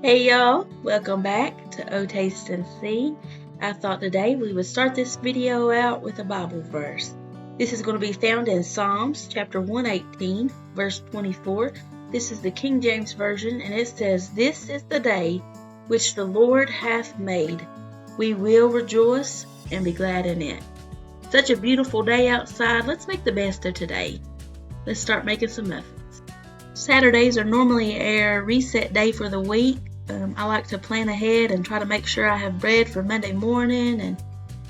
Hey y'all, welcome back to O Taste and See. I thought today we would start this video out with a Bible verse. This is going to be found in Psalms chapter 118, verse 24. This is the King James Version, and it says, "This is the day which the Lord hath made. We will rejoice and be glad in it." Such a beautiful day outside. Let's make the best of today. Let's start making some muffins. Saturdays are normally our reset day for the week. I like to plan ahead and try to make sure I have bread for Monday morning, and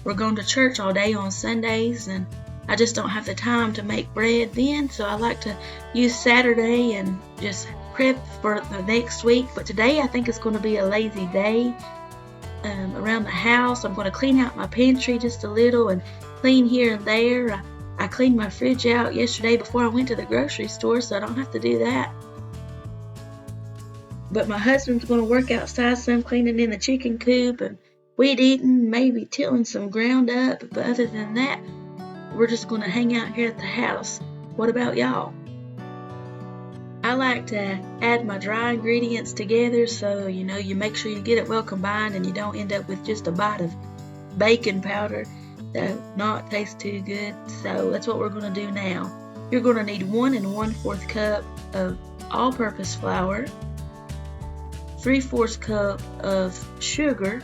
we're going to church all day on Sundays, and I just don't have the time to make bread then, so I like to use Saturday and just prep for the next week. But today I think it's going to be a lazy day. Around the house, I'm going to clean out my pantry just a little and clean here and there. I cleaned my fridge out yesterday before I went to the grocery store, so I don't have to do that. But my husband's going to work outside some, cleaning in the chicken coop and weed eating, maybe tilling some ground up. But other than that, we're just going to hang out here at the house. What about y'all? I like to add my dry ingredients together, so you make sure you get it well combined and you don't end up with just a bite of baking powder. That not taste too good. So that's what we're going to do now. You're going to need 1 1/4 cup of all-purpose flour, 3/4 cup of sugar,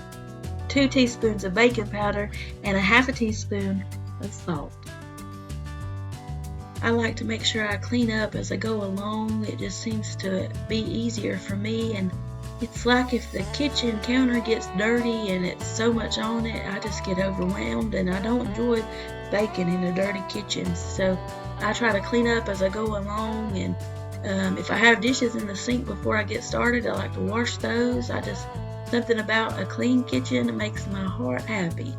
2 teaspoons of baking powder, and a 1/2 teaspoon of salt. I like to make sure I clean up as I go along. It just seems to be easier for me, and it's like if the kitchen counter gets dirty and it's so much on it, I just get overwhelmed, and I don't enjoy baking in a dirty kitchen. So I try to clean up as I go along, and if I have dishes in the sink before I get started, I like to wash those. Something about a clean kitchen makes my heart happy.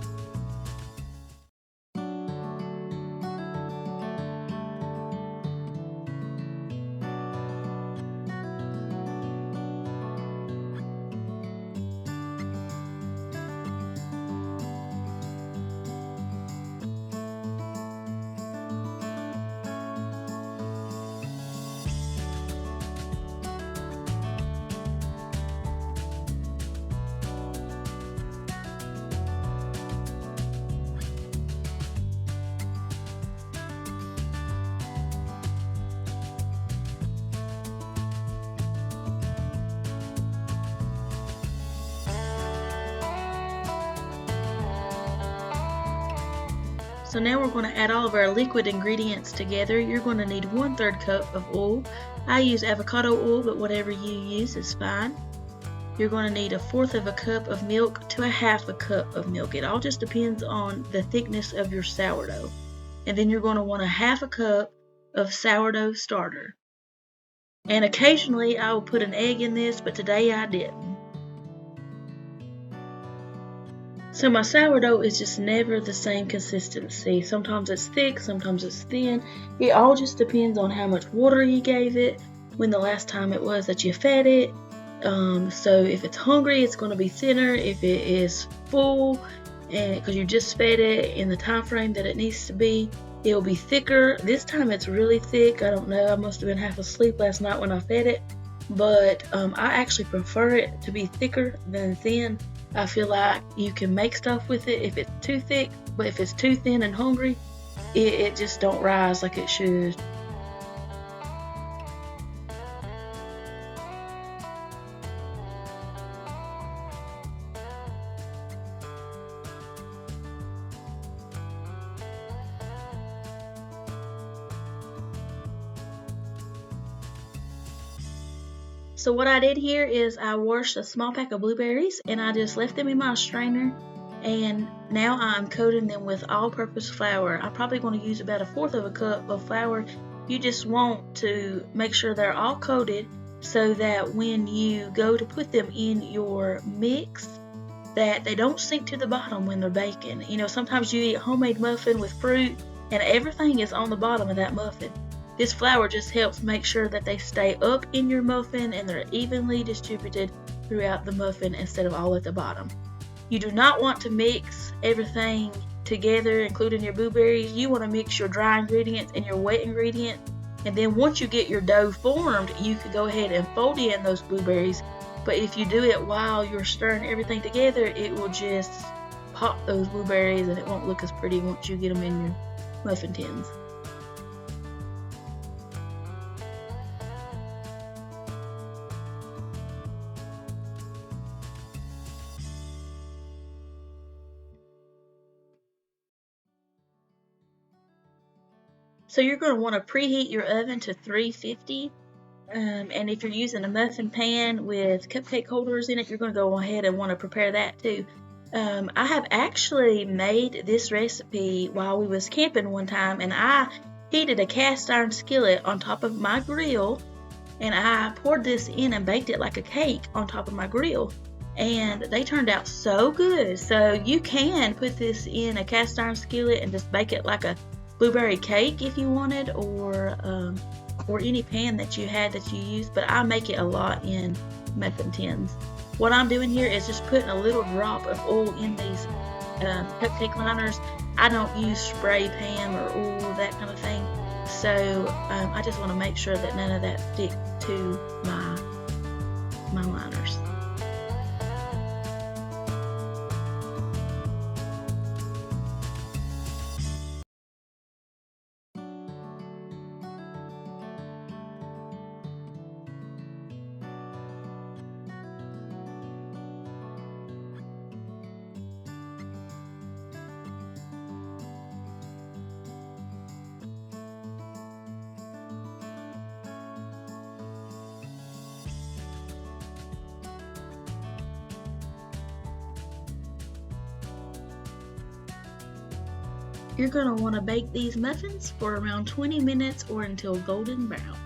So now we're going to add all of our liquid ingredients together. You're going to need 1/3 cup of oil. I use avocado oil, but whatever you use is fine. You're going to need 1/4 cup of milk to 1/2 cup of milk. It all just depends on the thickness of your sourdough. And then you're going to want 1/2 cup of sourdough starter. And occasionally I will put an egg in this, but today I didn't. So my sourdough is just never the same consistency. Sometimes it's thick, sometimes it's thin. It all just depends on how much water you gave it, when the last time it was that you fed it. So if it's hungry, it's going to be thinner. If it is full, and because you just fed it in the time frame that it needs to be, it will be thicker. This time it's really thick. I don't know. I must have been half asleep last night when I fed it. But I actually prefer it to be thicker than thin. I feel like you can make stuff with it if it's too thick, but if it's too thin and hungry, it just don't rise like it should. So what I did here is I washed a small pack of blueberries and I just left them in my strainer, and now I'm coating them with all-purpose flour. I'm probably going to use about 1/4 cup of flour. You just want to make sure they're all coated so that when you go to put them in your mix, that they don't sink to the bottom when they're baking. Sometimes you eat a homemade muffin with fruit and everything is on the bottom of that muffin. This flour just helps make sure that they stay up in your muffin and they're evenly distributed throughout the muffin instead of all at the bottom. You do not want to mix everything together, including your blueberries. You want to mix your dry ingredients and your wet ingredients. And then once you get your dough formed, you could go ahead and fold in those blueberries, But if you do it while you're stirring everything together, it will just pop those blueberries and it won't look as pretty once you get them in your muffin tins. So you're going to want to preheat your oven to 350. And if you're using a muffin pan with cupcake holders in it, you're going to go ahead and want to prepare that too. I have actually made this recipe while we was camping one time, and I heated a cast iron skillet on top of my grill, and I poured this in and baked it like a cake on top of my grill, and they turned out so good. So you can put this in a cast iron skillet and just bake it like a blueberry cake if you wanted, or any pan that you had that you used, but I make it a lot in muffin tins. What I'm doing here is just putting a little drop of oil in these cupcake liners. I don't use spray pan or oil, that kind of thing. So I just want to make sure that none of that sticks to my liners. You're going to want to bake these muffins for around 20 minutes or until golden brown.